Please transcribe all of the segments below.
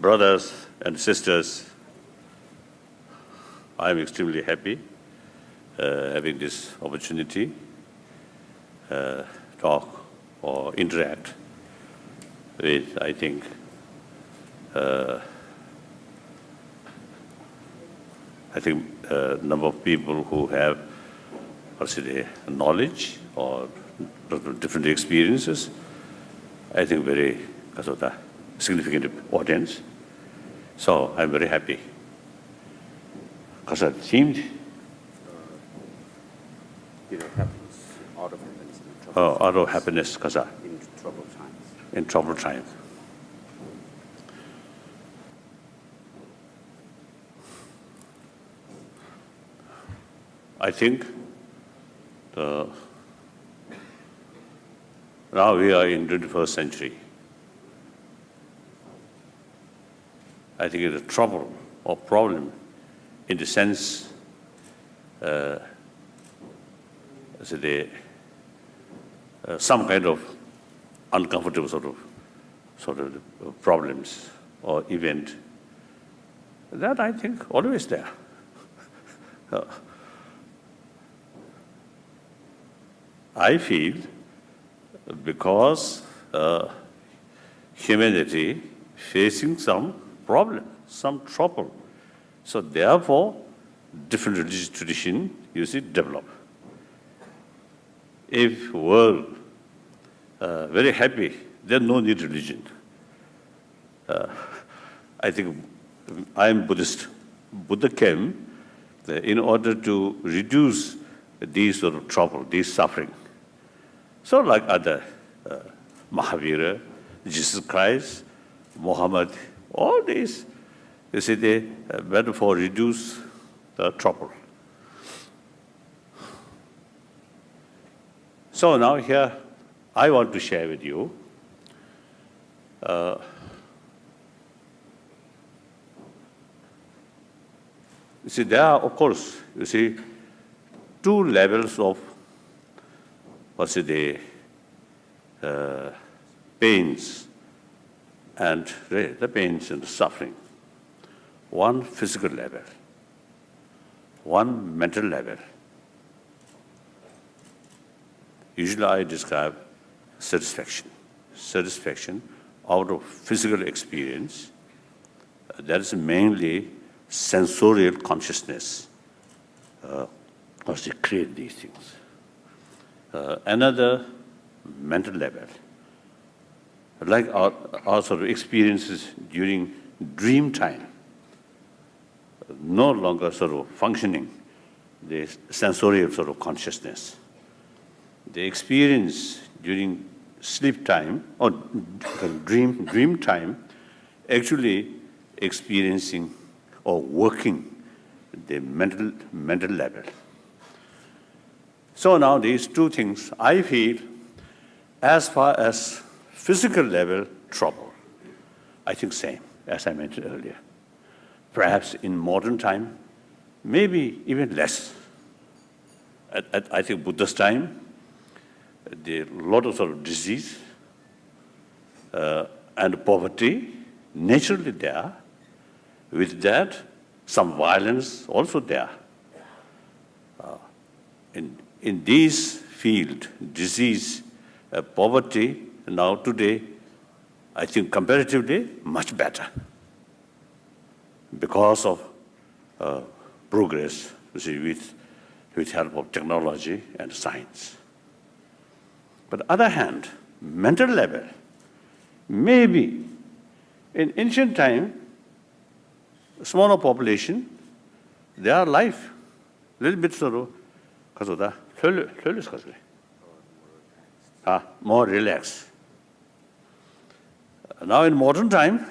brothers and sisters, I'm extremely happy having this opportunity talk or interact with, I think, a number of people who have, knowledge or different experiences. I think very significant audience. So I'm very happy. Because it seemed happiness, out of happiness. Out of happiness, in troubled times. In troubled times. I think now we are in 21st century. I think it's a trouble or problem in the sense some kind of uncomfortable sort of problems or event. That I think always there. I feel because humanity facing some problem, some trouble. So therefore, different religious tradition, develop. If world very happy, there's no need religion. I think I'm Buddhist. Buddha came in order to reduce these sort of trouble, these suffering. So like other Mahavira, Jesus Christ, Muhammad, all these, they better for reduce the trouble. So now here, I want to share with you there are, of course, two levels of pains and the pains and the suffering. One physical level, one mental level. Usually I describe satisfaction. Satisfaction out of physical experience. That is mainly sensorial consciousness. Because they create these things. Another mental level, like our sort of experiences during dream time, no longer sort of functioning, the sensorial sort of consciousness. The experience during sleep time or dream time, actually experiencing or working the mental level. So now these two things, I feel, as far as physical level trouble, I think same, as I mentioned earlier. Perhaps in modern time, maybe even less. I think Buddha's time, a lot of sort of disease and poverty, naturally there. With that, some violence also there. In this field, disease, poverty, now today, I think comparatively much better because of progress, with help of technology and science. But on the other hand, mental level, maybe in ancient time, smaller population, their life, a little bit sort of, more relaxed. Now in modern time,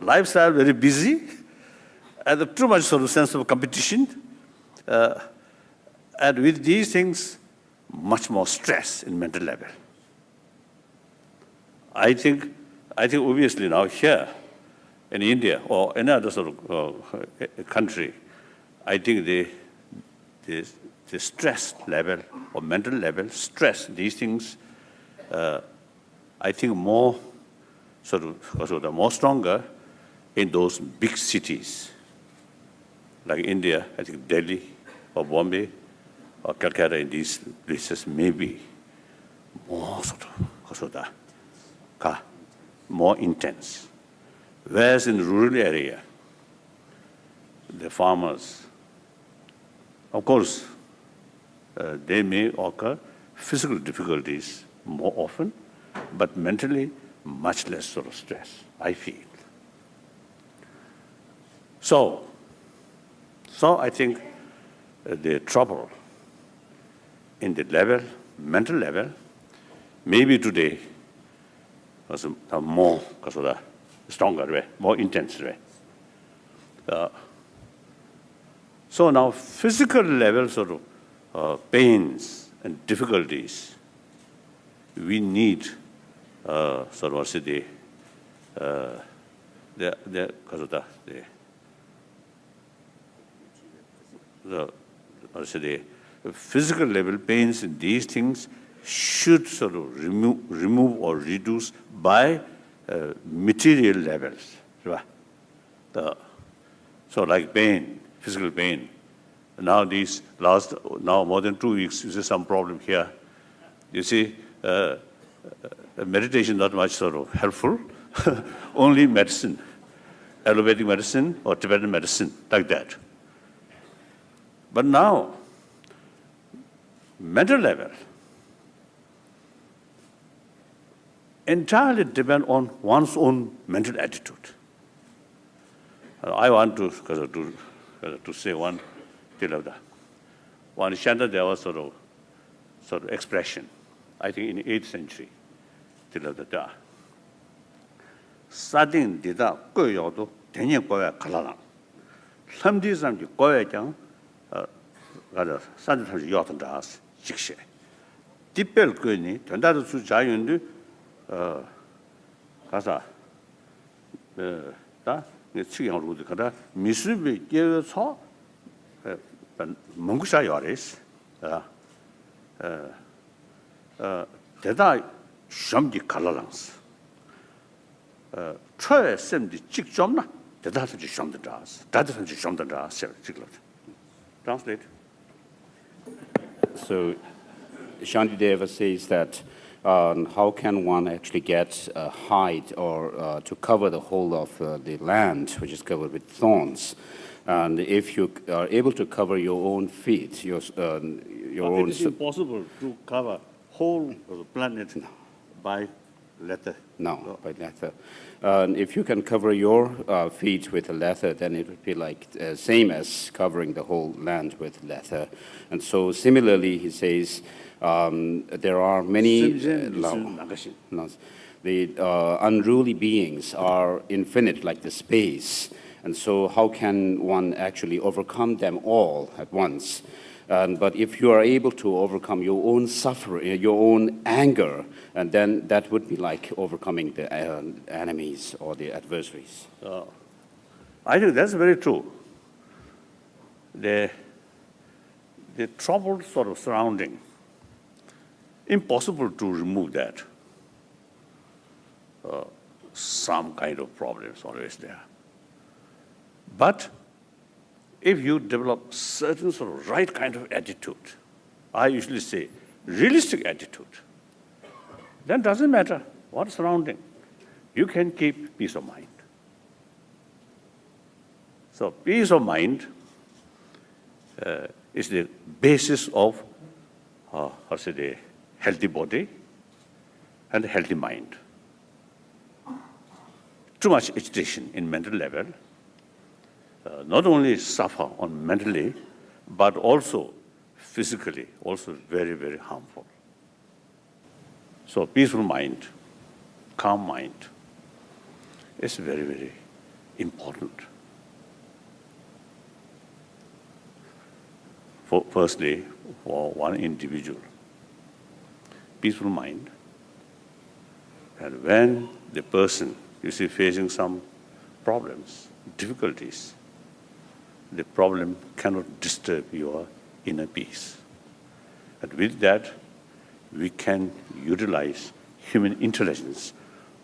lifestyle very busy, and too much sort of sense of competition, and with these things, much more stress in mental level. I think obviously now here in India or any other sort of country, I think the stress level or mental level, stress, these things, I think more sort of more stronger in those big cities, like India, I think Delhi or Bombay or Calcutta, in these places, maybe more more intense. Whereas in the rural area, the farmers, of course, they may occur physical difficulties more often, but mentally much less sort of stress, I feel. So I think the trouble in the level, mental level, maybe today was a more stronger way, more intense way. So now physical level sort of pains and difficulties, we need sort of the physical level pains in these things should sort of remove or reduce by material levels. So like pain, physical pain. Now now more than 2 weeks, you see some problem here. You see, meditation not much sort of helpful, only medicine, allopathic medicine or Tibetan medicine, like that. But now, mental level, entirely depend on one's own mental attitude. I want to say one thing of that. One Shanta, there was sort of expression, I think in the 8th century, till of the Sadin did that, go yodo, Tenya Goya Kalala. Some days I'm the Goya Jang, Sadin has Yotan Das, Chikshe. Tipel Guni, Tanda to Jayundu, Kasa, Chiang Rudi Kada, Misubi gave us all, Mungusha Yoris, Deda Shamdi Kalalans. Choe sent the chick jomna, the data to shum the das, data to shum the das, translate. So, Shantideva says that how can one actually get a hide or to cover the whole of the land, which is covered with thorns? And if you are able to cover your own feet, your own... It is impossible to cover whole of the planet by leather. No, by leather. If you can cover your feet with a leather, then it would be like same as covering the whole land with leather. And so similarly, he says, there are many... the unruly beings are infinite, like the space. And so how can one actually overcome them all at once? But if you are able to overcome your own suffering, your own anger, and then that would be like overcoming the enemies or the adversaries. I think that's very true. The troubled sort of surrounding, impossible to remove that. Some kind of problem is always there. But if you develop certain sort of right kind of attitude, I usually say realistic attitude, then it doesn't matter what's surrounding. You can keep peace of mind. So peace of mind is the basis of the healthy body and a healthy mind. Too much agitation in mental level not only suffer on mentally, but also physically, also very, very harmful. So peaceful mind, calm mind is very, very important. Firstly, for one individual, peaceful mind, and when the person, you see, facing some problems, difficulties, the problem cannot disturb your inner peace. And with that, we can utilize human intelligence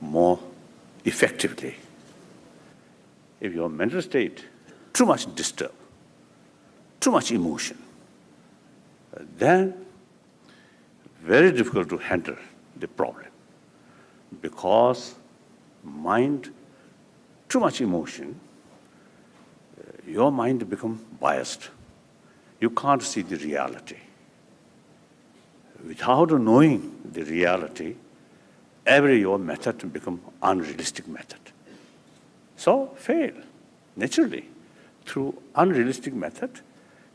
more effectively. if your mental state too much disturbed, too much emotion, then very difficult to handle the problem. Because mind, too much emotion, your mind becomes biased. You can't see the reality. Without knowing the reality, every your method becomes unrealistic method. So fail, naturally. Through unrealistic method,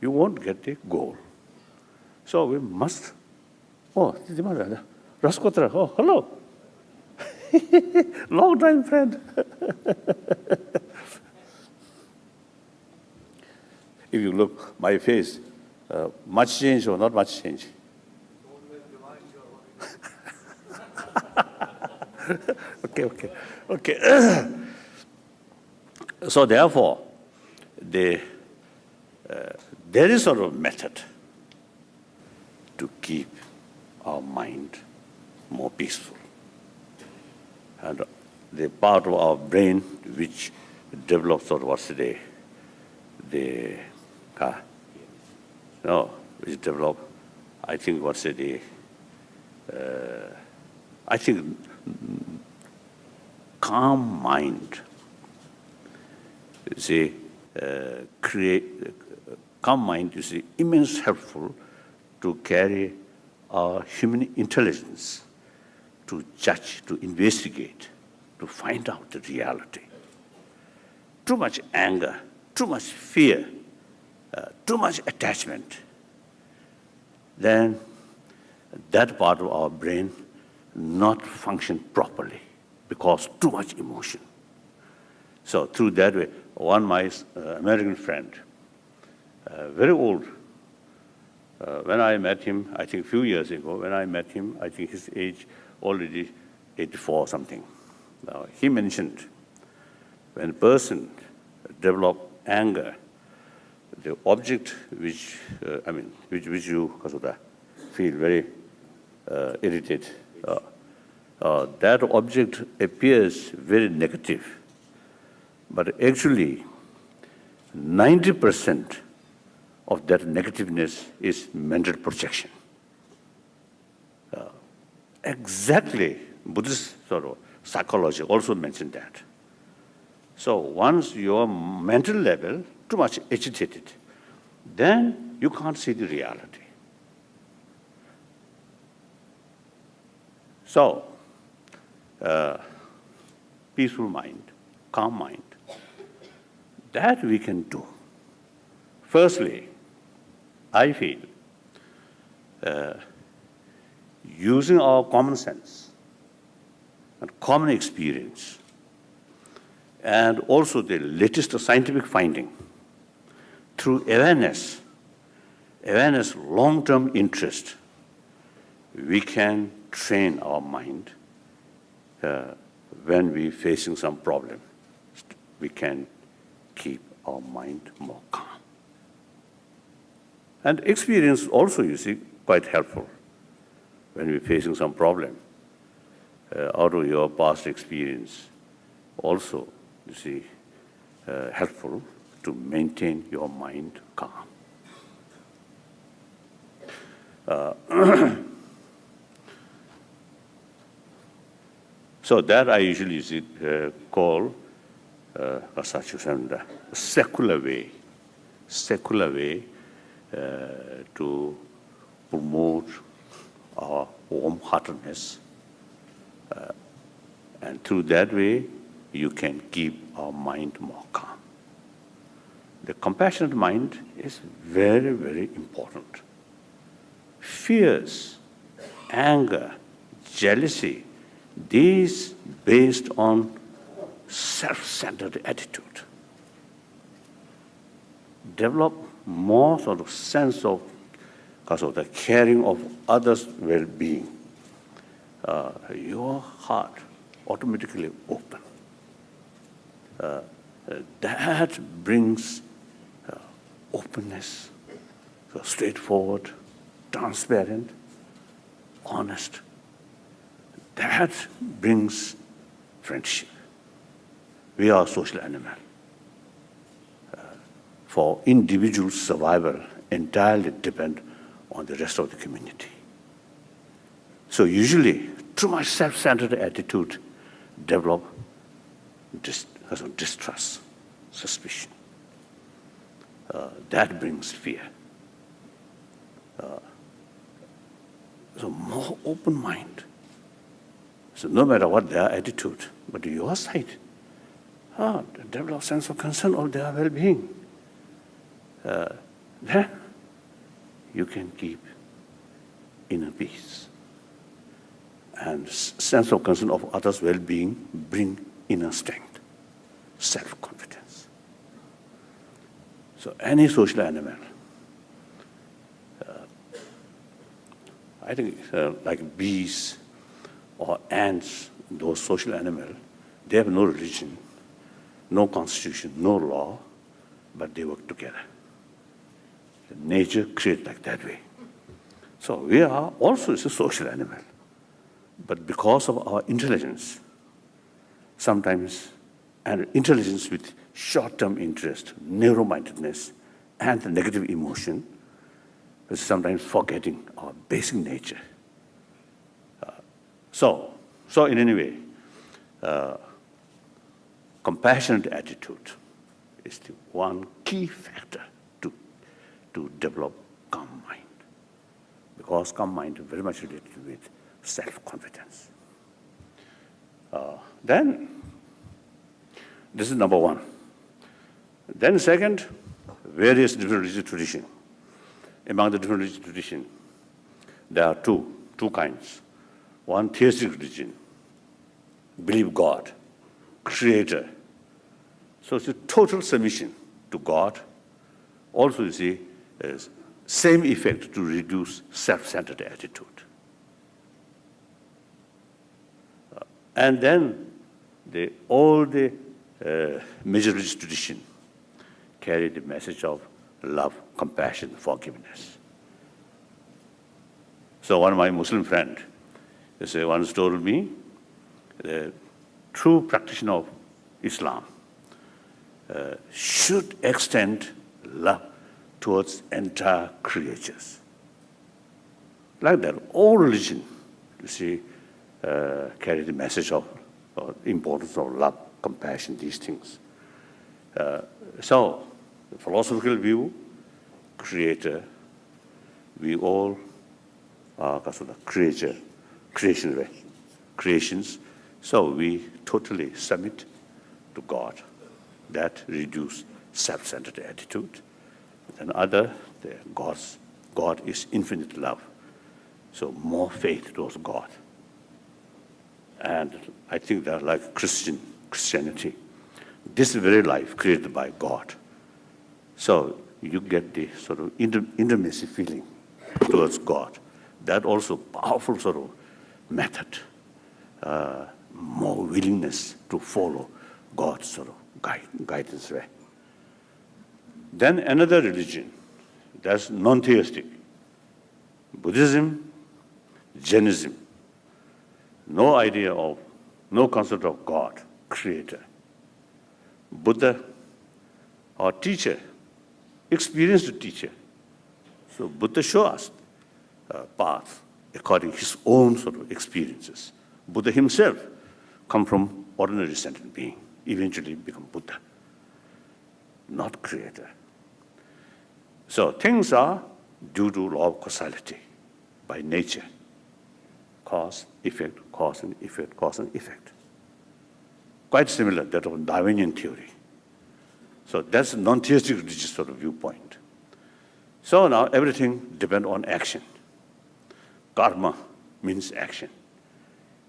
you won't get the goal. So we must, Raskotra, oh, hello. Long time friend. If you look my face, much change or not much change? Okay. So therefore, there is sort of method to keep our mind more peaceful. And the part of our brain which develops sort of what's today, which develop, I think what's the, I think calm mind, you see, calm mind, you see, immense helpful to carry our human intelligence, to judge, to investigate, to find out the reality. Too much anger, too much fear, too much attachment, then that part of our brain not function properly because too much emotion. So through that way, one my American friend, very old, when I met him, I think a few years ago, when I met him, I think his age already 84 or something. Now, he mentioned when a person develops anger, the object which, which you feel very irritated, that object appears very negative. But actually, 90% of that negativeness is mental projection. Exactly, Buddhist sort of psychology also mentioned that. So once your mental level too much agitated, then you can't see the reality. So, peaceful mind, calm mind, that we can do. Firstly, I feel using our common sense and common experience and also the latest scientific finding through awareness, long-term interest, we can train our mind when we're facing some problem. We can keep our mind more calm. And experience also, you see, quite helpful when we're facing some problem. Out of your past experience, also, you see, helpful to maintain your mind calm. So that I usually call such a secular way to promote our warm-heartedness. And through that way, you can keep our mind more calm. The compassionate mind is very, very important. Fears, anger, jealousy, these based on self-centered attitude. Develop more sort of sense of the caring of others' well-being. Your heart automatically open. That brings openness, so straightforward, transparent, honest. That brings friendship. We are a social animal. for individual survival entirely depend on the rest of the community. So usually, too much self-centered attitude develop distrust, suspicion. That brings fear. So more open mind. So no matter what their attitude, but your side, develop sense of concern of their well-being. Then you can keep inner peace. And sense of concern of others' well-being bring inner strength, self-confidence. So any social animal, I think like bees or ants, those social animals, they have no religion, no constitution, no law, but they work together. Nature creates like that way. So we are also a social animal. But because of our intelligence, sometimes, and intelligence with short-term interest, narrow-mindedness, and the negative emotion, is sometimes forgetting our basic nature. So in any way, compassionate attitude is the one key factor to develop calm mind. Because calm mind is very much related with self-confidence. Then, this is number one. Then second, various different religious traditions. Among the different religious traditions, there are two kinds. One, theistic religion, believe God, creator. So it's a total submission to God. Also, you see, same effect to reduce self-centered attitude. And then all the major religious traditions carry the message of love, compassion, forgiveness. So one of my Muslim friends once told me, the true practitioner of Islam should extend love towards entire creatures. Like that, all religion, you see, carry the message of importance of love, compassion, these things. So, the philosophical view, creator, we all are creations. So we totally submit to God. That reduce self-centered attitude. And God is infinite love. So more faith towards God. And I think that like Christianity, this very life created by God. So you get the sort of intimacy feeling towards God. That also powerful sort of method, more willingness to follow God's sort of guidance way. Then another religion, that's non-theistic. Buddhism, Jainism. No concept of God, creator. Buddha, our teacher, experienced teacher. So Buddha showed us a path according to his own sort of experiences. Buddha himself come from ordinary sentient being, eventually become Buddha, not creator. So things are due to law of causality by nature. Cause, effect, cause and effect, cause and effect. Quite similar to that of Darwinian theory. So that's a non-theistic religious sort of viewpoint. So now everything depends on action. Karma means action.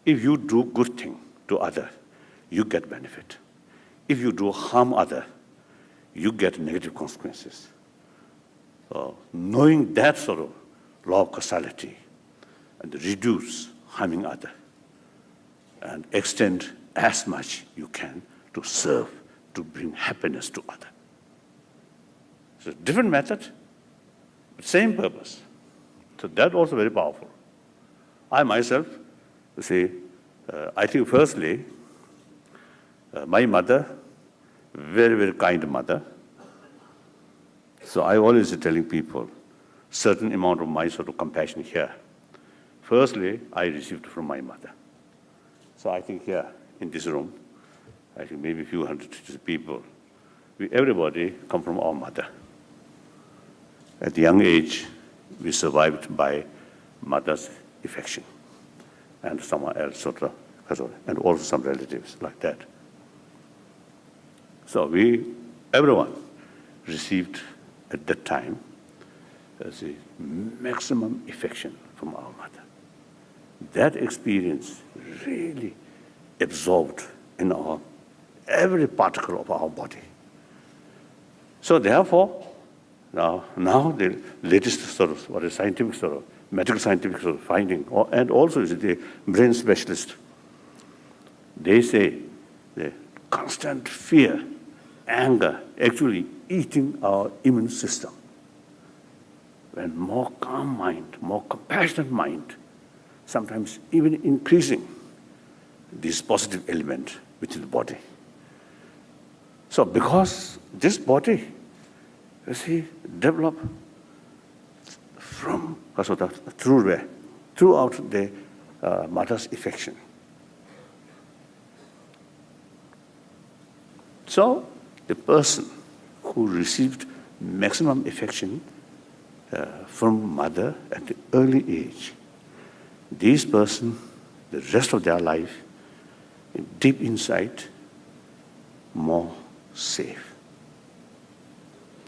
If you do good thing to other, you get benefit. If you do harm other, you get negative consequences. So knowing that sort of law of causality and reduce harming other and extend as much you can to serve, to bring happiness to other. So different method, but same purpose. So that also very powerful. I myself, you see, I think firstly, my mother, very, very kind mother, So I always telling people, certain amount of my sort of compassion here. Firstly, I received from my mother. So I think here, in this room, I think maybe a few hundred people, everybody come from our mother. At the young age, we survived by mother's affection and someone else, sort of, and also some relatives like that. So everyone received at that time the maximum affection from our mother. That experience really absorbed in every particle of our body. So therefore, now the latest sort of scientific sort of medical scientific sort of finding, and also the brain specialist, they say the constant fear, anger, actually eating our immune system. When more calm mind, more compassionate mind, sometimes even increasing this positive element within the body. So because this body, you see, develop throughout the mother's affection. So the person who received maximum affection from mother at the early age, this person, the rest of their life, deep inside, more safe.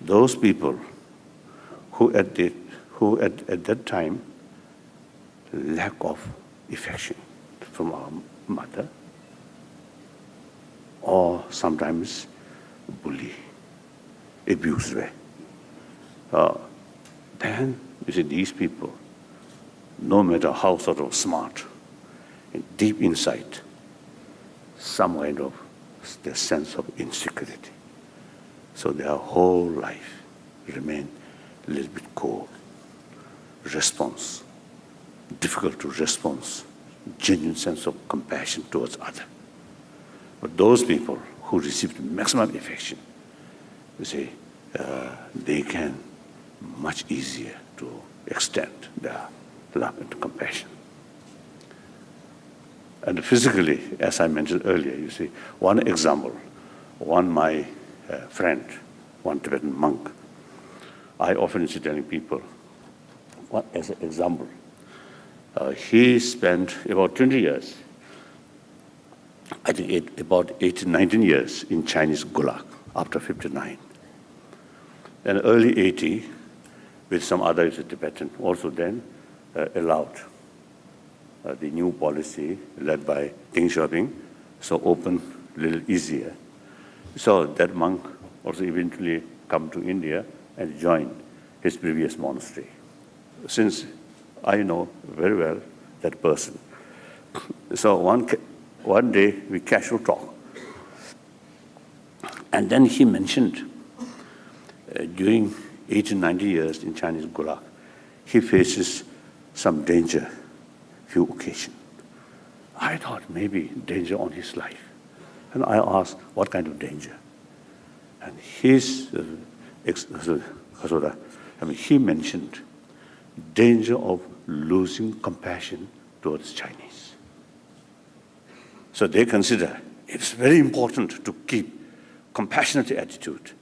Those people who at that time lack of affection from our mother, or sometimes bully, abuse way. Then you see these people, no matter how sort of smart, deep inside, some kind of the sense of insecurity. So their whole life remain a little bit cold. Response, difficult to response, genuine sense of compassion towards others. But those people who received maximum affection, you see, they can much easier to extend their love and compassion. And physically, as I mentioned earlier, you see, one example, my friend, one Tibetan monk, I often see telling people, as an example, he spent about 20 years, I think about 18, 19 years in Chinese Gulag after 59. And early 80, with some other Tibetan, also then allowed the new policy led by Deng Xiaoping, so open, a little easier. So that monk also eventually come to India and joined his previous monastery. Since I know very well that person, so one day we casual talk, and then he mentioned during 18, 90 years in Chinese Gulag, he faces some danger, few occasions. I thought maybe danger on his life. And I asked, what kind of danger? And he mentioned danger of losing compassion towards Chinese. So they consider it's very important to keep compassionate attitude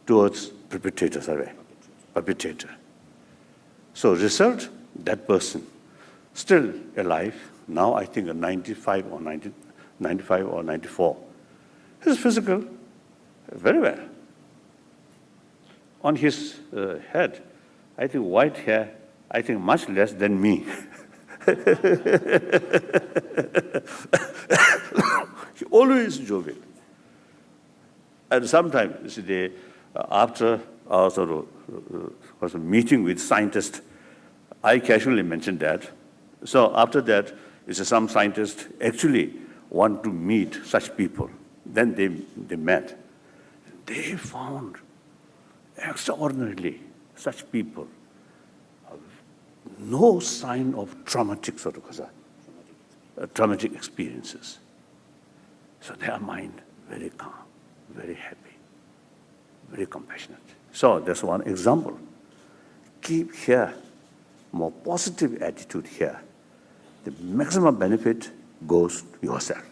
towards perpetrator. So result, that person still alive, now I think 95 or 94. His physical, very well. On his head, I think white hair, I think much less than me. He always jovial. And sometimes, after our sort of meeting with scientists, I casually mentioned that. So after that, some scientists actually want to meet such people. Then they met. They found extraordinarily such people, no sign of traumatic experiences. So their mind very calm, very happy, very compassionate. So that's one example. Keep here, more positive attitude here. The maximum benefit goes to yourself.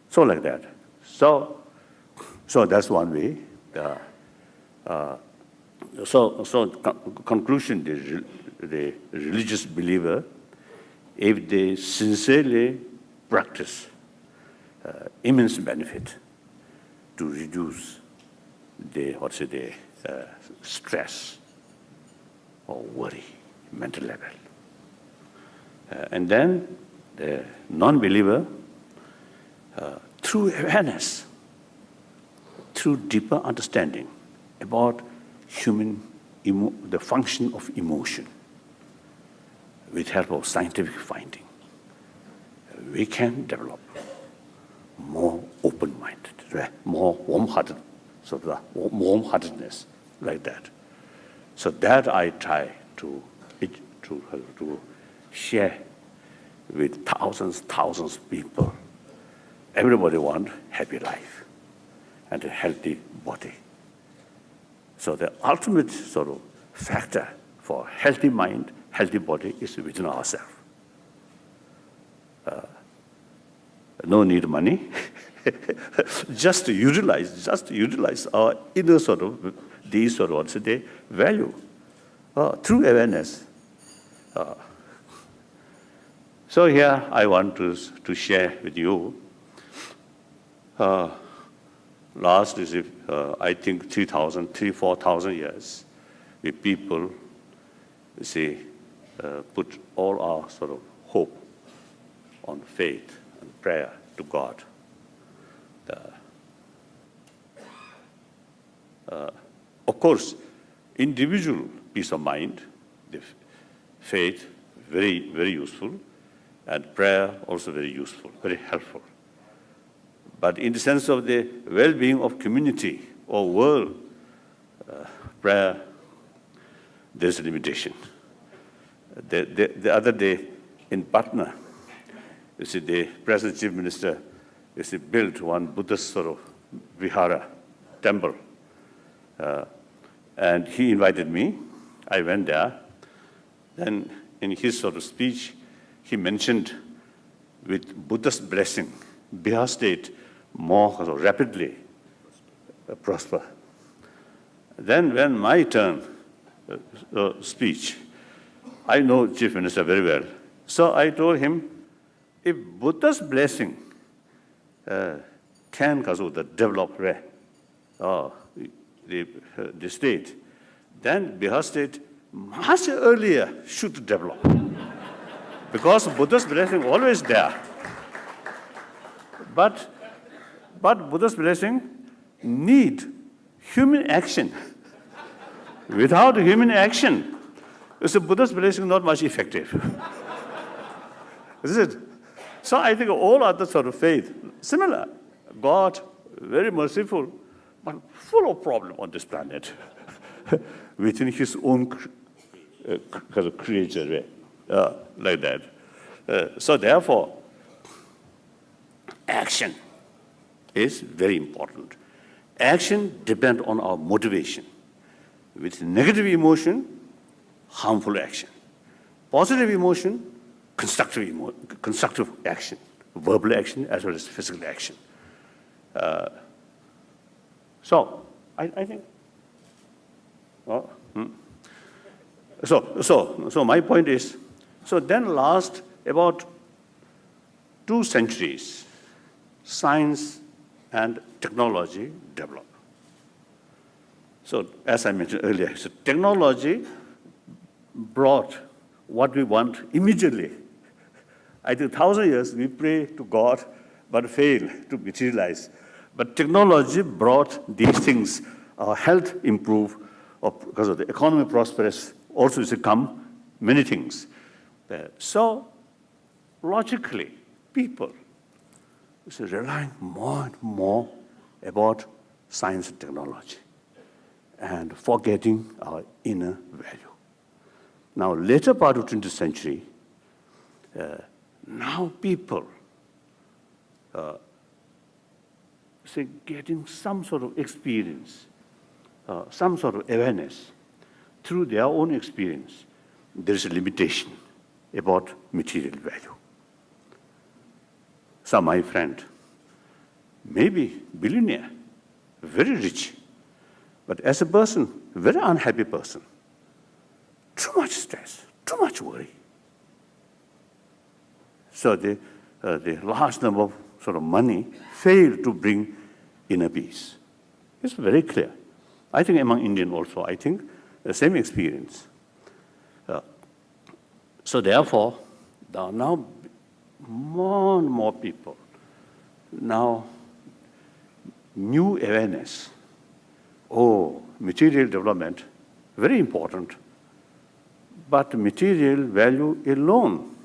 So like that. So that's one way. Conclusion, the religious believer, if they sincerely practice immense benefit to reduce the stress or worry, mental level. And then the non-believer, through awareness, through deeper understanding about the function of emotion, with help of scientific finding, we can develop more open-minded, more warm-hearted, warm-heartedness like that. So that I try to share with thousands of people. Everybody wants happy life and a healthy body. So the ultimate sort of factor for healthy mind, healthy body is within ourselves. No need money. just to utilize our inner these value through awareness. So here I want to share with you. Last is, I think, 4,000 years, we people, put all our hope on faith and prayer to God. Of course, individual peace of mind, the faith, very, very useful, and prayer also very useful, very helpful. But in the sense of the well-being of community or world, prayer, there's a limitation. The other day in Patna, the present chief minister built one Buddhist vihara temple. And he invited me. I went there. Then in his speech, he mentioned with Buddha's blessing, Bihar state more rapidly prosper. Then when my turn speech, I know Chief Minister very well. So I told him, if Buddha's blessing can develop the state, then Bihar state much earlier should develop. Because Buddha's blessing always there. But Buddha's blessing need human action. Without human action, Buddha's blessing not much effective. Is it? So I think all other faith, similar. God, very merciful, but full of problem on this planet, within his own creature, like that. So therefore, action is very important. Action depends on our motivation. With negative emotion, harmful action. Positive emotion, constructive action. Verbal action as well as physical action. So I think. So my point is, then last about 2 centuries, science and technology develop. So as I mentioned earlier, technology brought what we want immediately. I think 1,000 years we pray to God, but fail to materialize. But technology brought these things, our health improve, or because of the economy prosperous, also is come many things. So logically, people is relying more and more about science and technology and forgetting our inner value. Now, later part of 20th century, now people say, getting some sort of experience, some sort of awareness through their own experience, there is a limitation about material value. So my friend, maybe billionaire, very rich, but as a person, very unhappy person, too much stress, too much worry. So the large number of sort of money fail to bring inner peace. It's very clear. I think among Indians also, I think the same experience. So therefore, there are now more and more people, now new awareness. Oh, material development, very important, but material value alone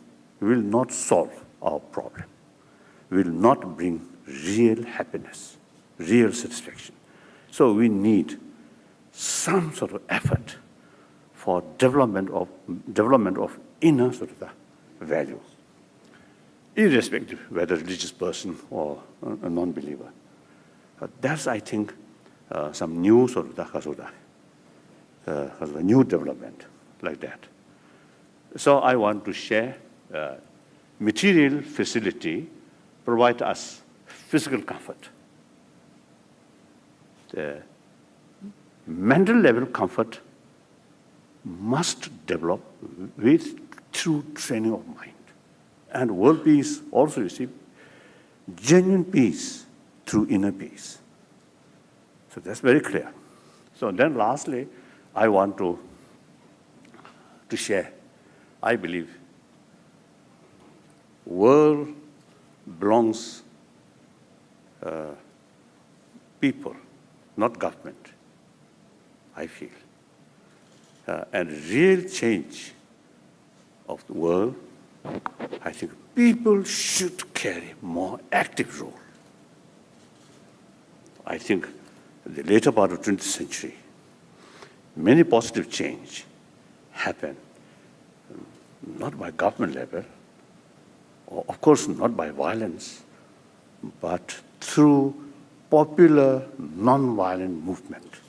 will not solve our problem, will not bring real happiness, real satisfaction. So we need some sort of effort for development of inner sort of values, irrespective whether religious person or a non-believer. That's, I think, some new sort of new development like that. So I want to share material facility provide us physical comfort. The mental level comfort must develop through training of mind. And world peace also, you see, genuine peace through inner peace. So that's very clear. So then lastly, I want to share, I believe, world belongs people, not government, I feel. And real change of the world, I think people should carry more active role. I think the later part of 20th century, many positive change happen, not by government level, or of course not by violence, but through popular non-violent movement.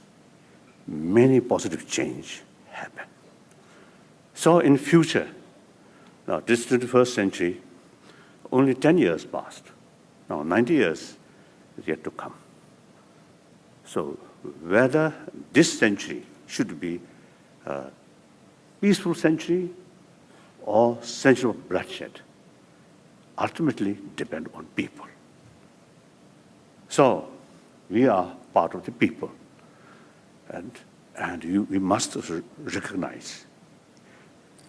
Many positive change happen. So in future, now this 21st century, only 10 years passed. Now 90 years is yet to come. So whether this century should be a peaceful century or century of bloodshed, ultimately depend on people. So we are part of the people, and we must recognize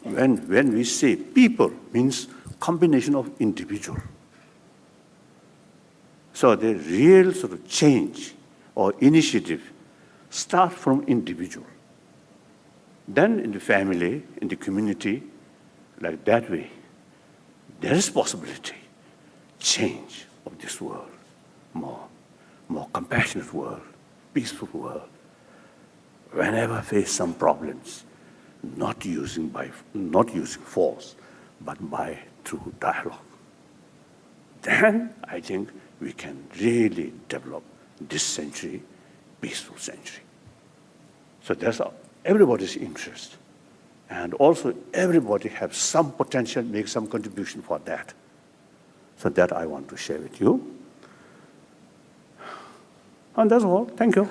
when we say people means combination of individual. So the real sort of change or initiative start from individual. Then in the family, in the community, like that way, there is possibility, change of this world, more compassionate world, peaceful world. Whenever face some problems, not using force, but through dialogue. Then I think we can really develop this century, peaceful century. So that's everybody's interest. And also everybody has some potential, make some contribution for that. So that I want to share with you. And that's all. Thank you.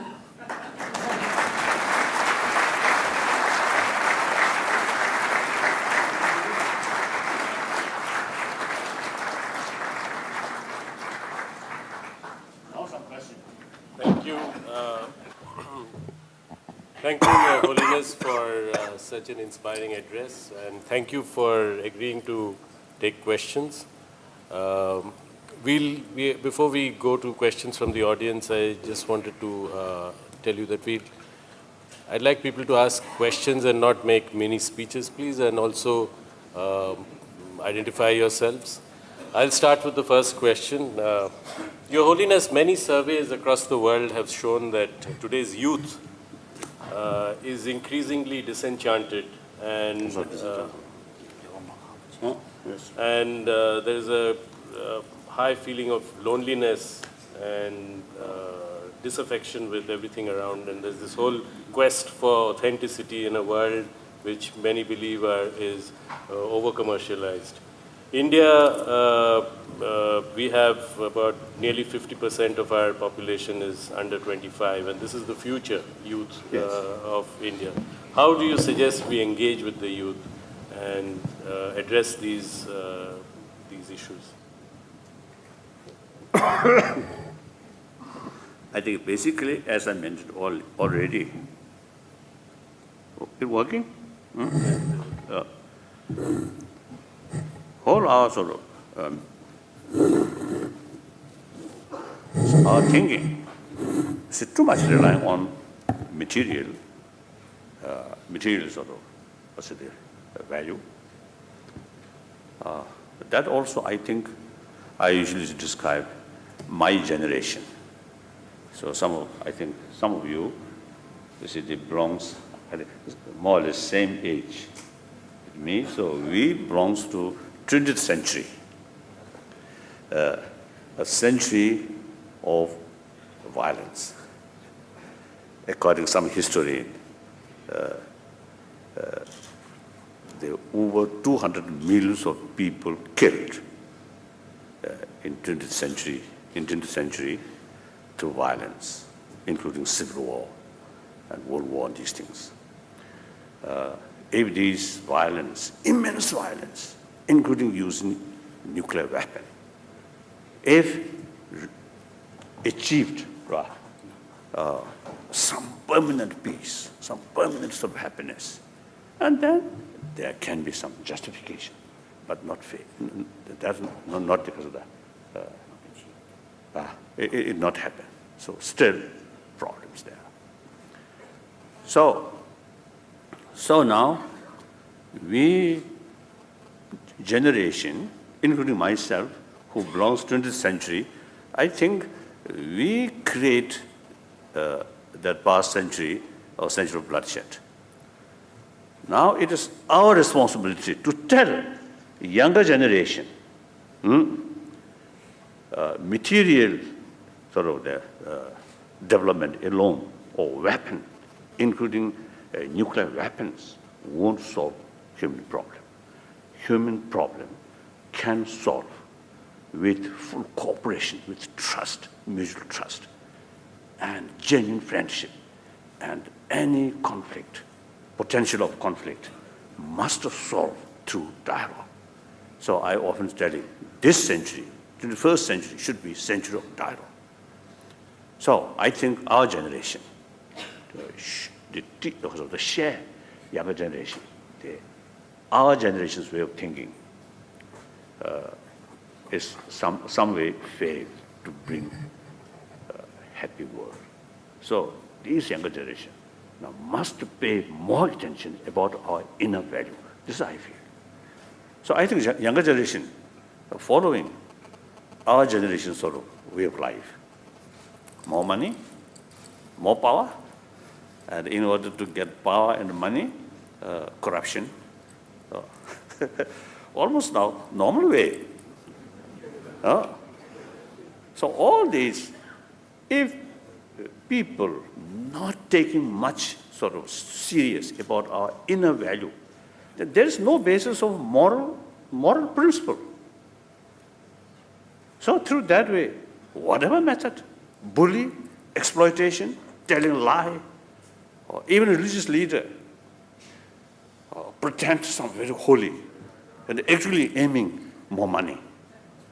Thank you, Your Holiness, for such an inspiring address, and thank you for agreeing to take questions. Before we go to questions from the audience, I just wanted to tell you that I'd like people to ask questions and not make mini speeches, please, and also identify yourselves. I'll start with the first question. Your Holiness, many surveys across the world have shown that today's youth is increasingly disenchanted, and there's a high feeling of loneliness and disaffection with everything around, and there's this whole quest for authenticity in a world which many believe is over-commercialized. India, we have about nearly 50% of our population is under 25, and this is the future youth of India. How do you suggest we engage with the youth and address these issues? I think basically, as I mentioned already, it working? Whole our sort of our thinking is too much relying on material sort of what's the value. That also, I think, I usually describe my generation. So I think some of you see, they belongs more or less same age with me. So we belongs to 20th century, a century of violence. According to some historian, there were over 200 millions of people killed in 20th century through violence, including civil war and world war and these things. If these violence, immense violence, including using nuclear weapon, if achieved some permanent peace, some permanent sort of happiness, and then there can be some justification, but not faith. That's not because of that. It not happen. So still problems there. So now we generation, including myself, who belongs to 20th century, I think we create that past century or century of bloodshed. Now it is our responsibility to tell younger generation material sort of the development alone or weapon, including nuclear weapons, won't solve human problem. Human problem can solve with full cooperation, with trust, mutual trust, and genuine friendship. And any conflict, potential of conflict, must solve through dialogue. So I often tell you, this century, 21st century, should be century of dialogue. So I think our generation, because of the share younger generation, our generation's way of thinking is some way failed to bring a happy world. So these younger generation now must pay more attention about our inner value. This is how I feel. So I think younger generation are following our generation's sort of way of life. More money, more power, and in order to get power and money, corruption. Almost now, normal way. So all these, if people not taking much sort of serious about our inner value, then there is no basis of moral principle. So through that way, whatever method, bully, exploitation, telling lie, or even a religious leader pretend some very holy and actually aiming more money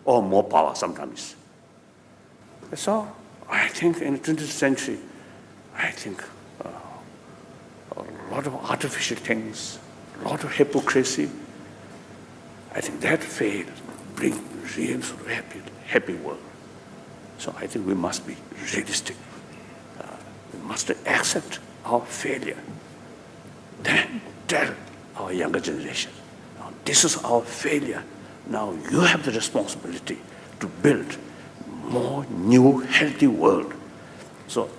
or more power sometimes. So I think in the 20th century, I think a lot of artificial things, a lot of hypocrisy, I think that failed bring real sort of happy world. So I think we must be realistic. We must accept our failure. Then tell our younger generation, now this is our failure. Now you have the responsibility to build more new, healthy world. So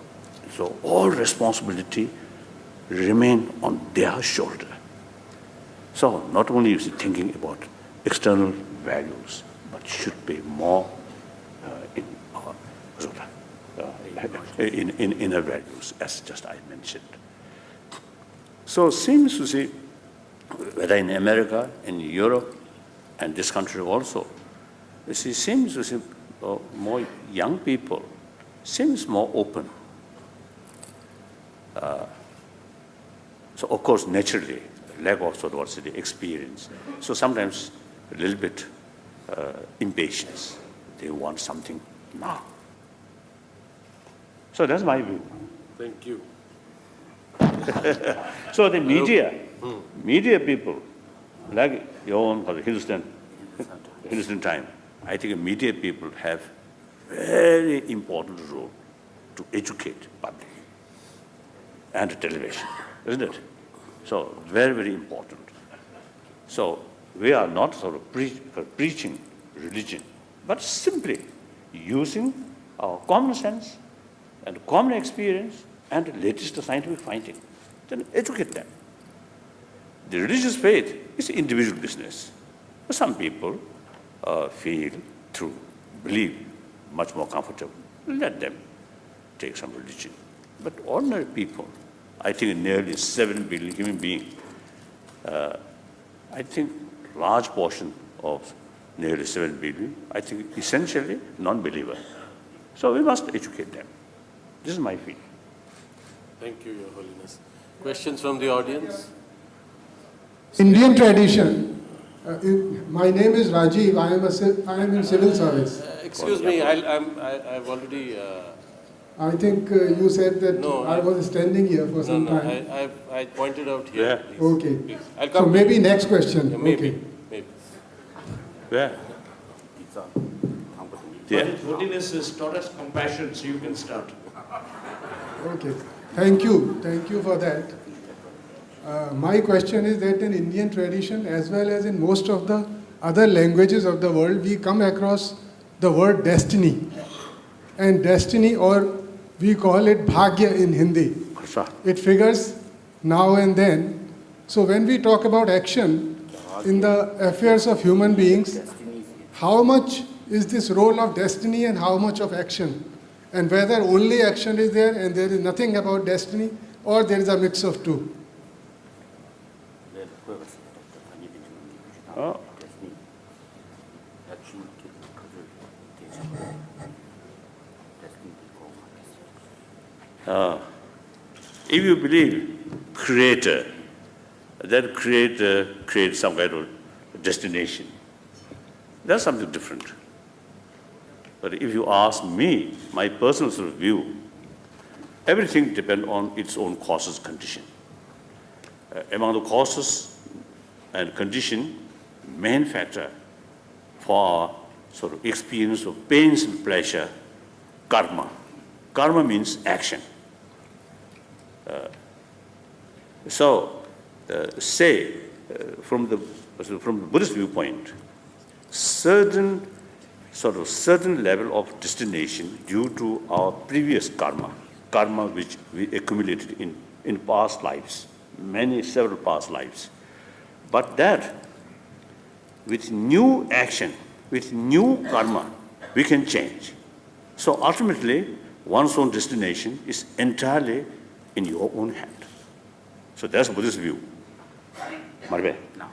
all responsibility remain on their shoulder. So not only is it thinking about external values, but should be more in our in inner values, as just I mentioned. So seems to see, whether in America, in Europe, and this country also, you see, seems to see more young people, seems more open. So of course, naturally, lack of sort of the experience. So sometimes a little bit impatience. They want something now. So that's my view. Thank you. So the media people, like your own Hindustan Times, I think media people have very important role to educate public and television, isn't it? So very, very important. So we are not sort of preaching religion, but simply using our common sense and common experience and latest scientific finding, then educate them. The religious faith is individual business. Some people feel through belief much more comfortable. Let them take some religion. But ordinary people, I think nearly 7 billion human beings, I think large portion of nearly 7 billion, I think essentially non-believer. So we must educate them. This is my feeling. Thank you, Your Holiness. Questions from the audience? Indian tradition. My name is Rajiv. I am in civil service. Excuse me, I've already... I think you said that No, I was standing here for some time. I pointed out here. Yeah. Please. Okay. Please. I'll So come. maybe next question. Yeah, maybe. Okay. Maybe. Where? Yeah. Holiness has taught us compassion, so you can start. Okay. Thank you. Thank you for that. My question is that in Indian tradition, as well as in most of the other languages of the world, we come across the word destiny. And destiny, or we call it bhagya in Hindi. It figures now and then. So when we talk about action in the affairs of human beings, how much is this role of destiny and how much of action? And whether only action is there and there is nothing about destiny, or there is a mix of two. Oh. If you believe creator, that creator creates some kind of destination. That's something different. But if you ask me, my personal sort of view, everything depends on its own causes, condition. Among the causes and condition, main factor for our sort of experience of pains and pleasure, karma. Karma means action. From the Buddhist viewpoint, certain level of destination due to our previous karma which we accumulated in past lives, several past lives. But that, with new action, with new karma, we can change. So ultimately, one's own destination is entirely in your own hand. So that's Buddhist view. Marbe? No.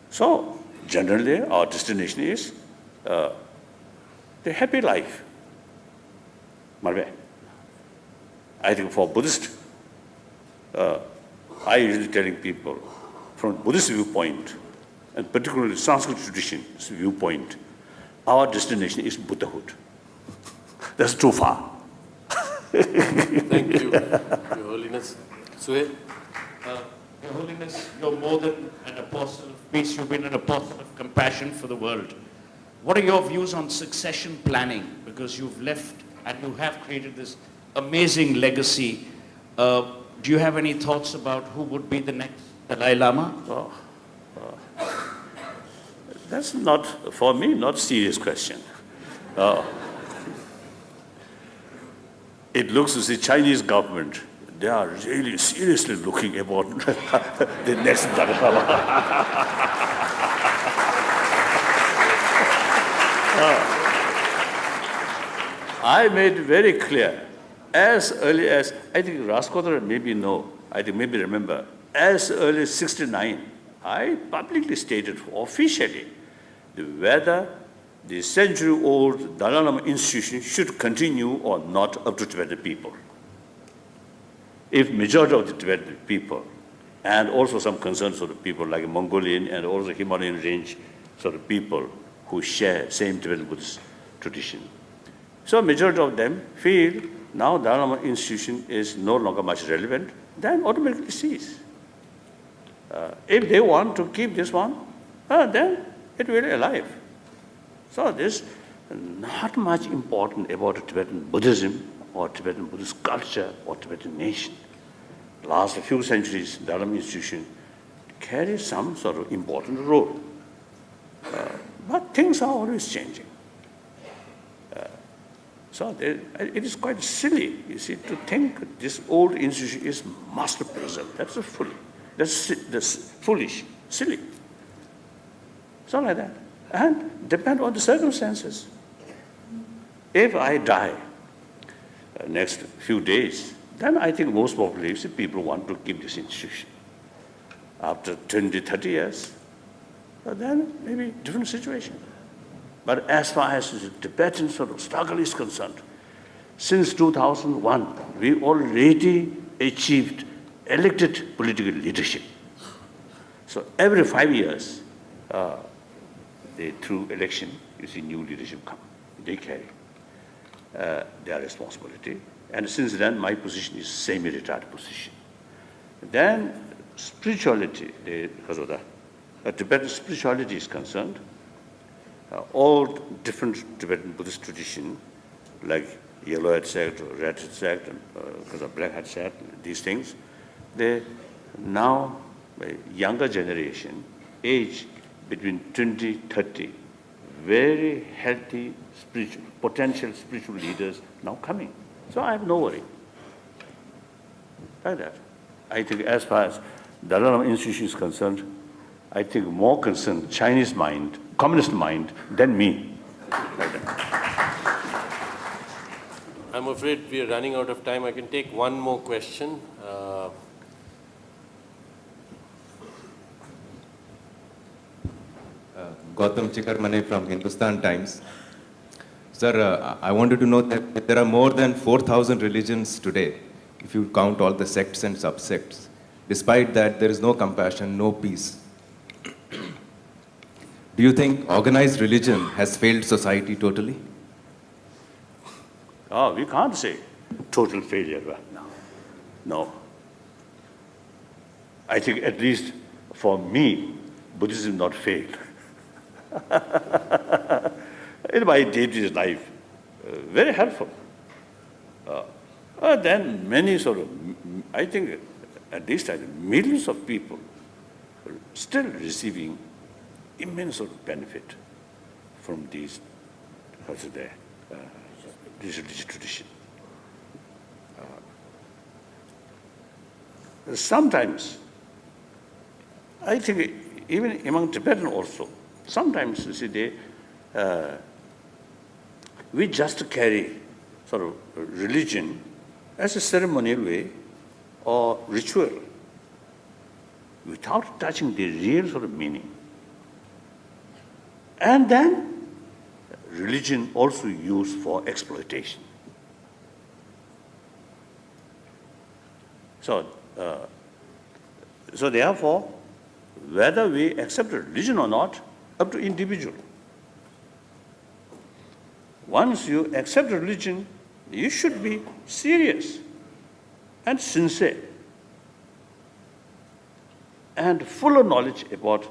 So generally, our destination is the happy life. Marbe? I think for Buddhist, I usually telling people from Buddhist viewpoint, and particularly Sanskrit tradition's viewpoint, our destination is Buddhahood. That's too far. Thank you, Your Holiness. Choe? Your Holiness, you're more than an apostle of peace. You've been an apostle of compassion for the world. What are your views on succession planning? Because you've left and you have created this amazing legacy. Do you have any thoughts about who would be the next Dalai Lama? That's not, for me, not serious question. It looks as the Chinese government, they are really seriously looking about the next Dalai Lama. I made very clear, as early as, I think Raskotra maybe know, I think maybe remember, as early as 69, I publicly stated officially whether the century-old Dalai Lama institution should continue or not up to Tibetan people. If majority of the Tibetan people, and also some concerns of the people like Mongolian and also Himalayan range sort of people who share same Tibetan Buddhist tradition. So majority of them feel now Dalai Lama institution is no longer much relevant, then automatically cease. If they want to keep this one, then it will be alive. So there's not much important about Tibetan Buddhism or Tibetan Buddhist culture or Tibetan nation. Last few centuries, Dalai Lama institution carries some sort of important role. But things are always changing. So it is quite silly, you see, to think this old institution is must preserved. That's foolish, silly. So like that. And depend on the circumstances. If I die next few days, then I think most probably people want to keep this institution. After 20, 30 years, then maybe different situation. But as far as the Tibetan sort of struggle is concerned, since 2001, we already achieved elected political leadership. So every 5 years, through election, you see new leadership come. They carry their responsibility. And since then, my position is semi-retired position. Then spirituality, because of the Tibetan spirituality is concerned, all different Tibetan Buddhist tradition, like yellow hat sect or red hat sect, and because of black hat sect, these things, they now, younger generation, age between 20, 30, very healthy potential spiritual leaders now coming. So I have no worry. Like that. I think as far as Dalai Lama institution is concerned, I think more concerned Chinese mind, communist mind, than me. Like that. I'm afraid we are running out of time. I can take one more question. Gautam Chikarmane from Hindustan Times. Sir, I wanted to know that there are more than 4,000 religions today, if you count all the sects and subsects. Despite that, there is no compassion, no peace. Do you think organized religion has failed society totally? Oh, we can't say total failure right now. No. I think at least for me, Buddhism not failed. In my day-to-day life, very helpful. Then many sort of, I think at this time, millions of people are still receiving immense sort of benefit from these, this religious tradition. Sometimes, I think even among Tibetan also, sometimes you see we just carry sort of religion as a ceremonial way or ritual without touching the real sort of meaning. And then religion also used for exploitation. So therefore, whether we accept religion or not, up to individual. Once you accept religion, you should be serious and sincere and full of knowledge about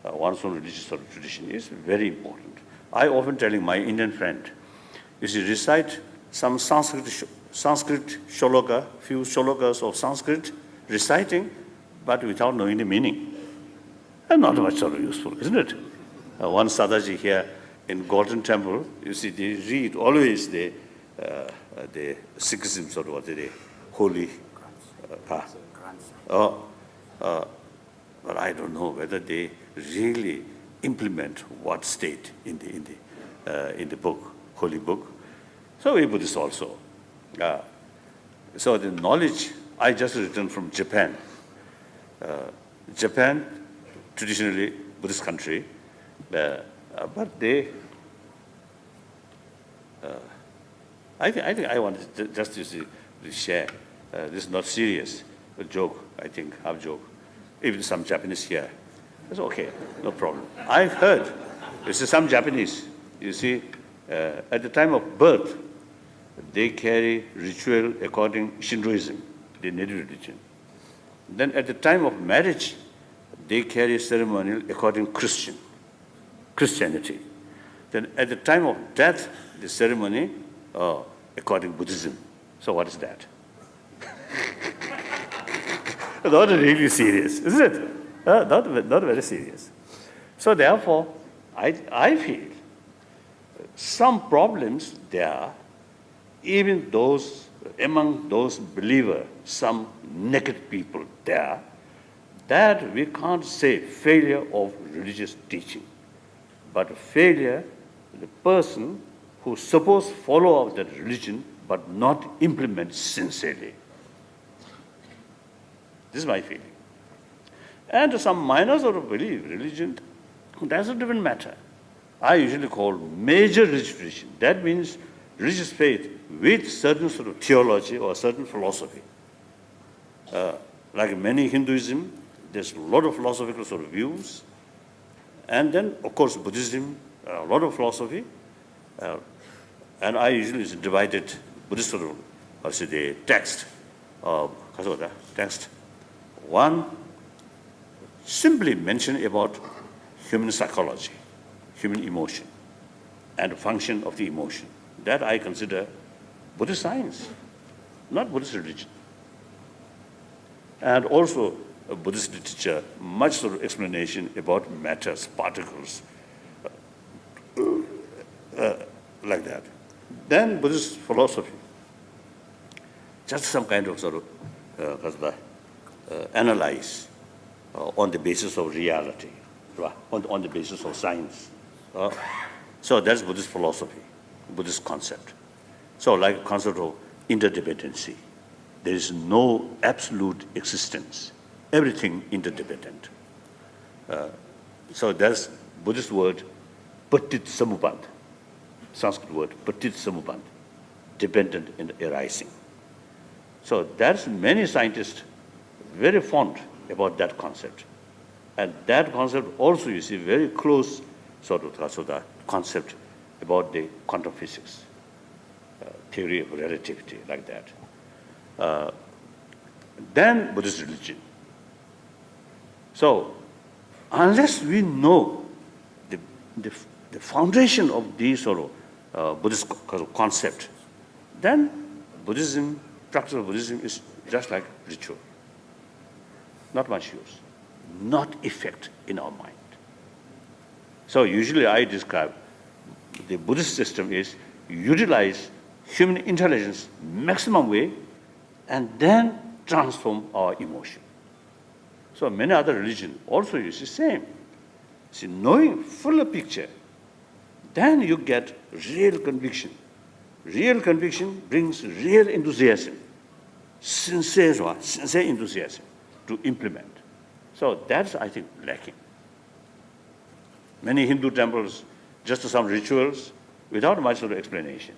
one's own religious sort of tradition is very important. I often telling my Indian friend, you see, recite some Sanskrit shloka, few shlokas of Sanskrit, reciting, but without knowing the meaning. And not much sort of useful, isn't it? One Sadaji here in Golden Temple, you see, they read always the Sikhism sort of what they holy. But I don't know whether they really implement what state in the book, holy book. So we Buddhists also. So the knowledge, I just returned from Japan. Japan, traditionally Buddhist country, but they, I think I want just to share. This is not serious, a joke, I think, half joke. Even some Japanese here. It's okay, no problem. I heard, you see, some Japanese, you see, at the time of birth, they carry ritual according Shintoism, the native religion. Then at the time of marriage, they carry ceremonial according Christianity. Then at the time of death, the ceremony according Buddhism. So what is that? Not really serious, isn't it? Not very serious. So therefore, I feel some problems there, even those, among those believers, some naked people there, that we can't say failure of religious teaching, but failure the person who suppose follow of that religion but not implement sincerely. This is my feeling. And some minors or believe religion, that's a different matter. I usually call major religious tradition. That means religious faith with certain sort of theology or certain philosophy. Like many Hinduism, there's a lot of philosophical sort of views. And then, of course, Buddhism, a lot of philosophy. And I usually divided Buddhist sort of, the text. Text. One, simply mention about human psychology, human emotion, and the function of the emotion. That I consider Buddhist science, not Buddhist religion. And also a Buddhist literature, much sort of explanation about matters, particles, like that. Then Buddhist philosophy, just some kind of sort of analyze on the basis of reality, on the basis of science. So that's Buddhist philosophy, Buddhist concept. So like concept of interdependency. There is no absolute existence. Everything interdependent. So that's Buddhist word, patit samupad. Sanskrit word, patit samupad. Dependent and arising. So that's many scientists very fond about that concept. And that concept also, you see, very close sort of concept about the quantum physics, theory of relativity, like that. Then Buddhist religion. So unless we know the foundation of these sort of Buddhist concept, then Buddhism, practice of Buddhism is just like ritual. Not much use, not effect in our mind. So usually I describe the Buddhist system is utilize human intelligence maximum way and then transform our emotion. So many other religions also use the same. See, knowing fuller picture, then you get real conviction. Real conviction brings real enthusiasm, sincere enthusiasm to implement. So that's, I think, lacking. Many Hindu temples, just some rituals without much sort of explanation.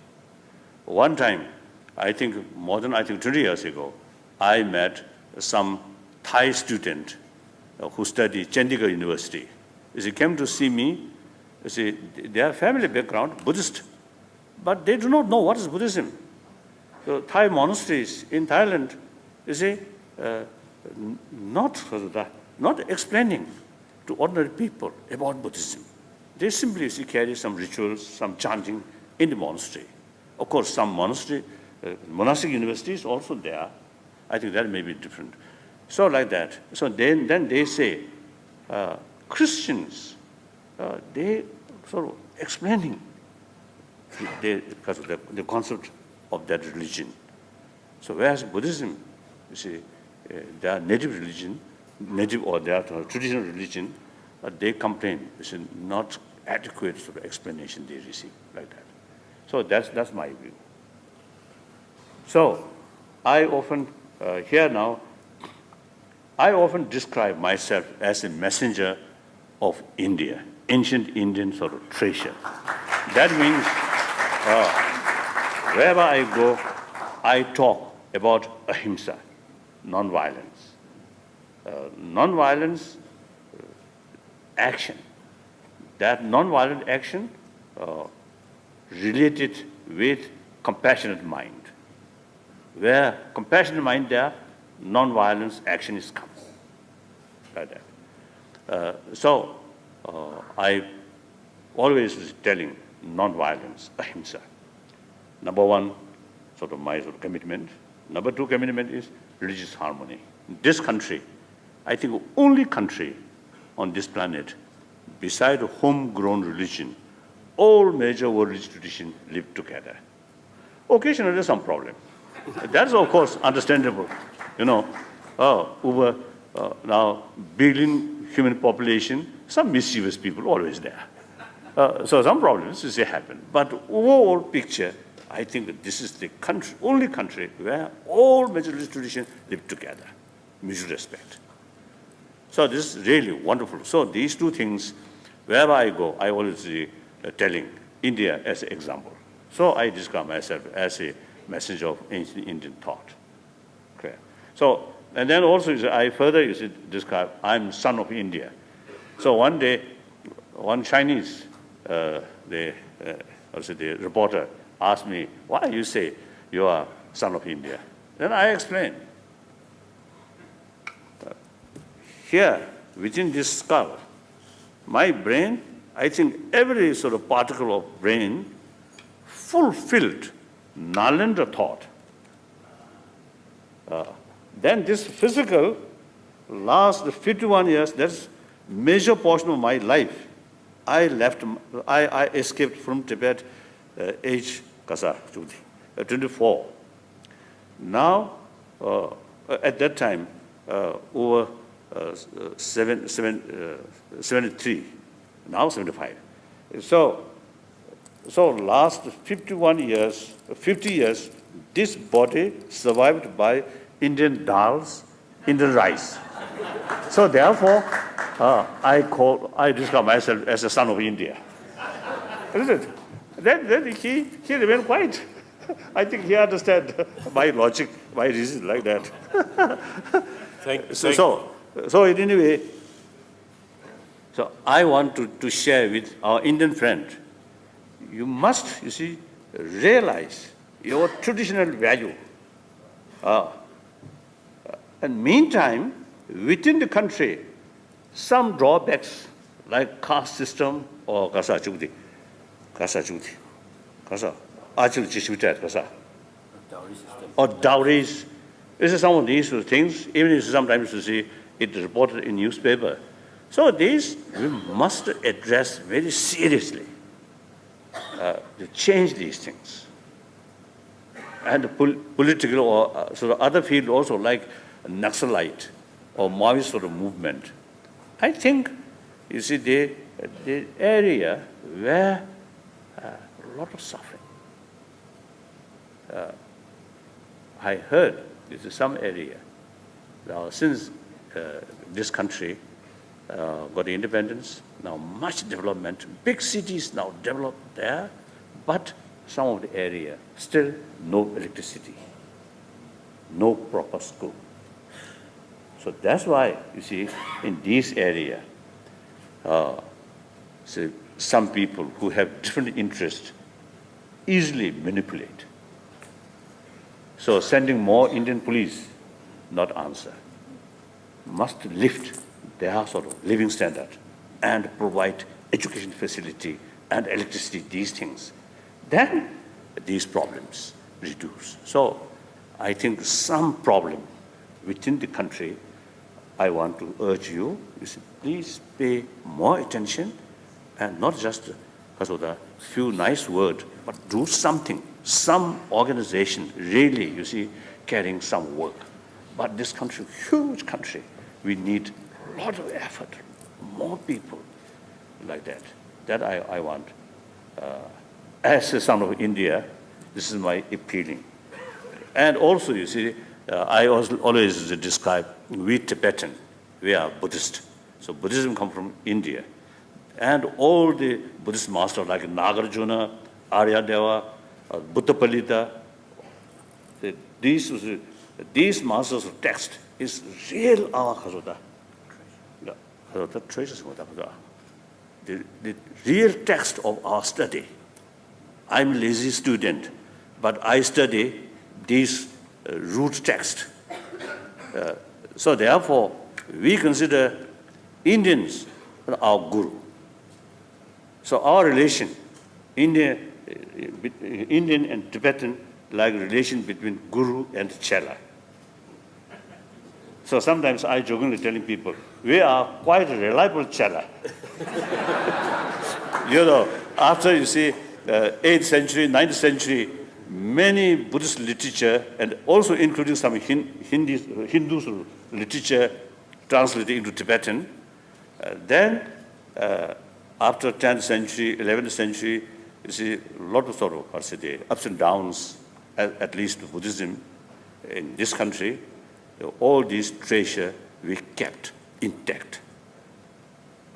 One time, I think more than 20 years ago, I met some Thai student who studied Chandigarh University. He came to see me. You see, their family background, Buddhist, but they do not know what is Buddhism. So Thai monasteries in Thailand, you see, not explaining to ordinary people about Buddhism. They simply carry some rituals, some chanting in the monastery. Of course, some monastery, monastic universities also there. I think that may be different. So like that. So then they say, Christians, they sort of explaining because of the concept of that religion. So whereas Buddhism, you see, their native religion, or their traditional religion, they complain. It's not adequate sort of explanation they receive like that. So that's my view. So I often, here now, I often describe myself as a messenger of India, ancient Indian sort of treasure. That means wherever I go, I talk about ahimsa, non-violence. Non-violence action. That non-violent action related with compassionate mind. Where compassionate mind there, non-violence action is come. Like that. So I always was telling non-violence, ahimsa. Number one, sort of my sort of commitment. Number two commitment is religious harmony. In this country, I think the only country on this planet, beside a homegrown religion, all major world religious traditions live together. Occasionally, there's some problem. That's, of course, understandable. You know, over now billion human population, some mischievous people always there. So some problems happen. But overall picture, I think that this is the country, only country where all major religious traditions live together, mutual respect. So this is really wonderful. So these two things, wherever I go, I always telling India as an example. So I describe myself as a messenger of ancient Indian thought. Okay. So, and then also I further describe, I'm son of India. So one day, one Chinese, the reporter asked me, why you say you are son of India? Then I explained. Here, within this skull, my brain, I think every sort of particle of brain fulfilled Nalendra thought. Then this physical, last 51 years, that's major portion of my life. I escaped from Tibet age 24. Now, at that time, over 73, now 75. So last 51 years, 50 years, this body survived by Indian dals, Indian rice. So therefore, I describe myself as a son of India. Isn't it? Then he remained quiet. I think he understands my logic, my reason like that. So in any way, so I want to share with our Indian friend, you must, you see, realize your traditional value. And meantime, within the country, some drawbacks like caste system or or dowries. This is some of these things, even if sometimes you see it reported in newspaper. So these we must address very seriously to change these things. And the political or sort of other field also like Naxalite or Maoist sort of movement. I think, you see, the area where a lot of suffering. I heard this is some area. Now, since this country got independence, now much development, big cities now developed there, but some of the area still no electricity, no proper school. So that's why, you see, in this area, so some people who have different interests easily manipulate. So sending more Indian police, not answer. Must lift their sort of living standard and provide education facility and electricity, these things. Then these problems reduce. So I think some problem within the country, I want to urge you, please pay more attention and not just a few nice words, but do something. Some organization really, you see, carrying some work. But this country, huge country, we need a lot of effort, more people like that. That I want. As a son of India, this is my appealing. And also, you see, I always describe we Tibetan, we are Buddhist. So Buddhism comes from India. And all the Buddhist masters like Nagarjuna, Aryadeva, Buddhapalita, these masters of text is real our Khazoda. The real text of our study. I'm a lazy student, but I study these root text. So therefore, we consider Indians our guru. So our relation, Indian and Tibetan, like relation between guru and chela. So sometimes I jokingly telling people, we are quite a reliable chela. You know, after you see 8th century, 9th century, many Buddhist literature, and also including some Hindu literature translated into Tibetan. Then, after 10th century, 11th century, you see a lot of sort of, the ups and downs, at least Buddhism in this country. All these treasure we kept intact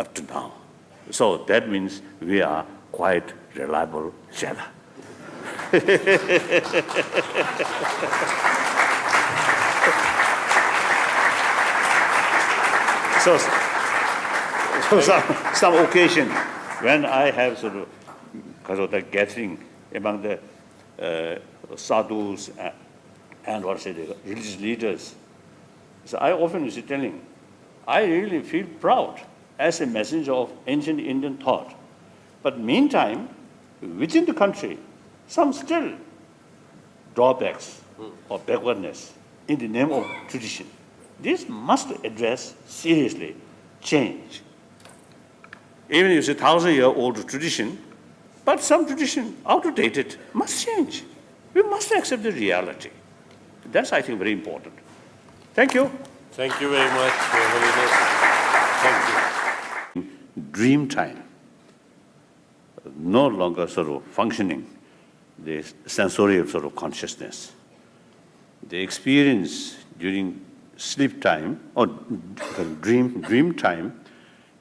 up to now. So that means we are quite reliable chela. So some occasion when I have sort of, because of the gathering among the sadhus and the religious leaders, so I often is telling, I really feel proud as a messenger of ancient Indian thought. But meantime, within the country, some still drawbacks or backwardness in the name of tradition. This must address seriously, change. Even if it's 1,000-year-old tradition, but some tradition, outdated, must change. We must accept the reality. That's, I think, very important. Thank you. Thank you very much, Your Holiness. Thank you. Dream time, no longer sort of functioning, the sensorial sort of consciousness. The experience during sleep time or dream time,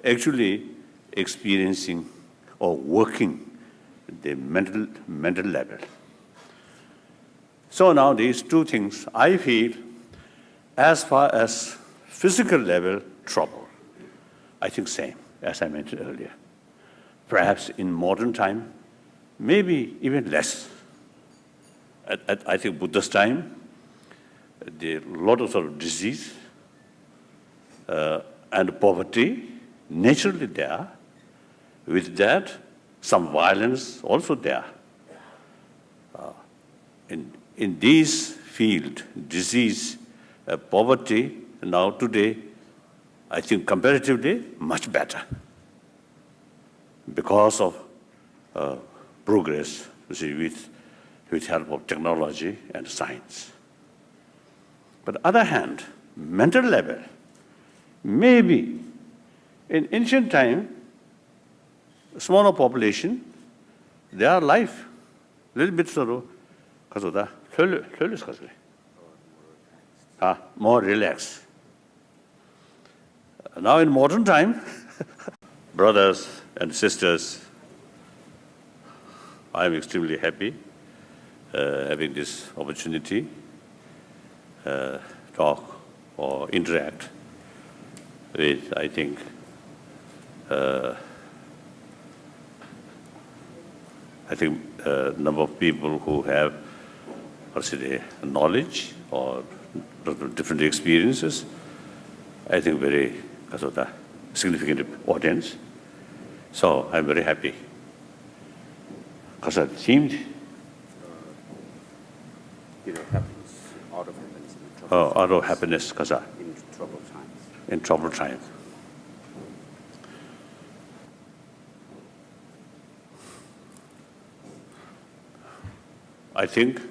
actually experiencing or working the mental level. So now these two things, I feel, as far as physical level, trouble. I think same, as I mentioned earlier. Perhaps in modern time, maybe even less. I think Buddha's time, the lot of sort of disease and poverty, naturally there. With that, some violence also there. In this field, disease, poverty, now today, I think comparatively much better because of progress, you see, with help of technology and science. But on the other hand, mental level, maybe in ancient time, smaller population, their life, a little bit sort of, more relaxed. Now in modern time, brothers and sisters, I'm extremely happy having this opportunity talk or interact with, I think, a number of people who have, knowledge or different experiences. I think very significant audience. So I'm very happy. Because it seemed happiness, out of happiness. Out of happiness, Kaza. In troubled times. In troubled times. I think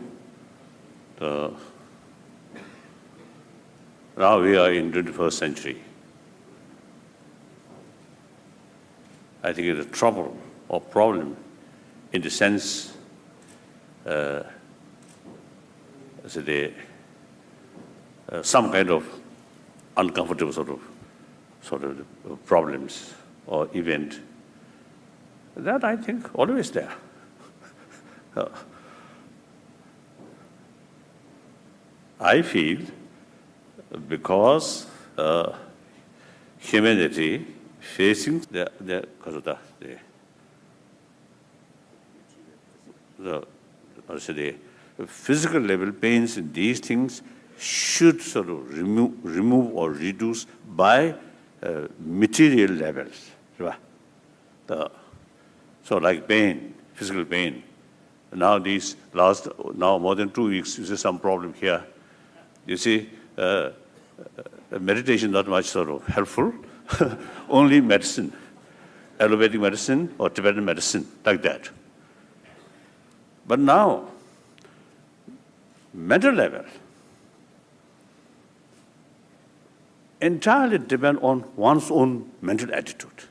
now we are in the 21st century. I think it's a trouble or problem in the sense some kind of uncomfortable sort of problems or event. That I think always there. I feel because humanity facing the physical level pains in these things should sort of remove or reduce by material levels. So like pain, physical pain. Now now more than 2 weeks, you see some problem here. You see, meditation not much sort of helpful, only medicine, allopathic medicine or Tibetan medicine, like that. But now, mental level, entirely depend on one's own mental attitude.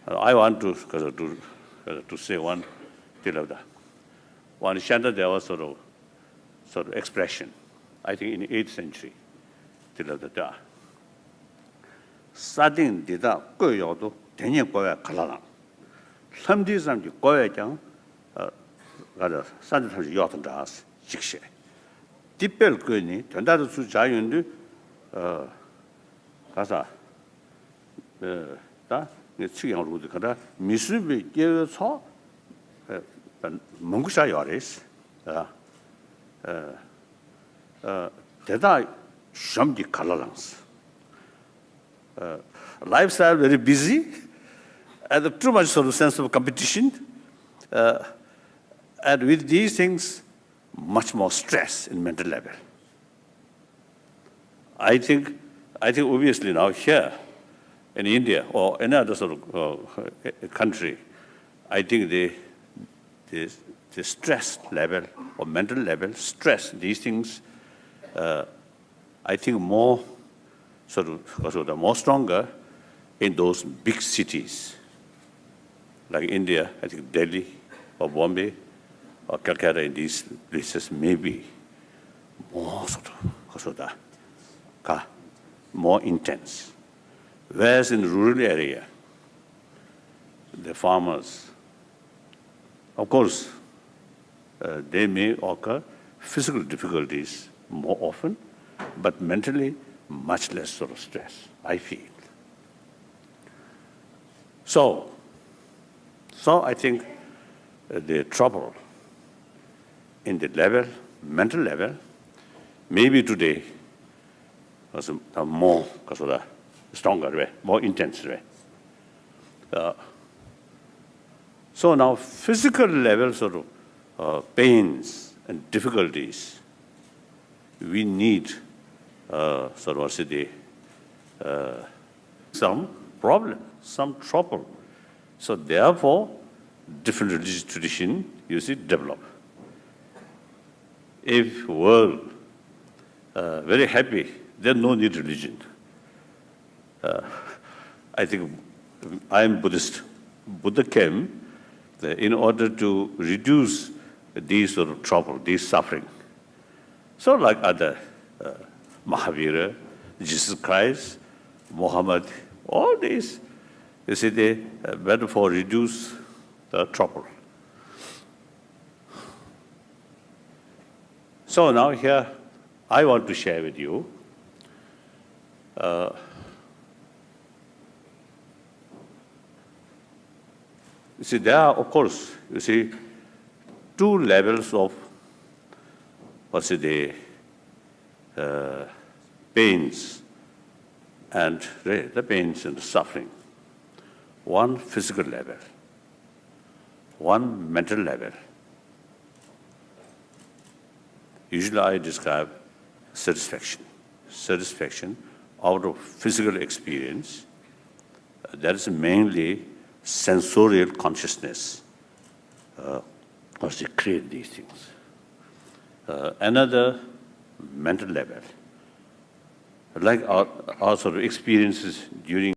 I want to say one thing of that. One Shanta, there was sort of expression, I think in the 8th century, Sadin dida goyodo, tenye goya kalalang. Somebody somebody goya jang, Sadin has yacht and das, shikshe. Tipel guni, Tandada su Jayundu, Kasa, it's young root, Misubi gave saw Mungusha Yoris, Deda Shamdi Kalalangs. Lifestyle very busy, and too much sort of sense of competition, and with these things, much more stress in mental level. I think obviously now here in India or any other sort of country, I think the stress level or mental level, stress, these things, I think more more stronger in those big cities like India, I think Delhi or Bombay or Calcutta, in these places maybe more more intense. Whereas in rural area, the farmers, of course, they may occur physical difficulties more often, but mentally much less sort of stress, I feel. So I think the trouble in the level, mental level, maybe today was a more stronger way, more intense way. So now physical level sort of pains and difficulties, we need some problem, some trouble. So therefore, different religious tradition, you see, develop. If world very happy, there's no need religion. I think I'm Buddhist. Buddha came in order to reduce these sort of trouble, these suffering. So like other Mahavira, Jesus Christ, Muhammad, all these, you see, they better for reduce the trouble. So now here, I want to share with you you see, there are, of course, you see, two levels of, pains and the pains and the suffering. One physical level, one mental level. Usually I describe satisfaction. Satisfaction out of physical experience. That is mainly sensorial consciousness. Because they create these things. Another mental level. Like our sort of experiences during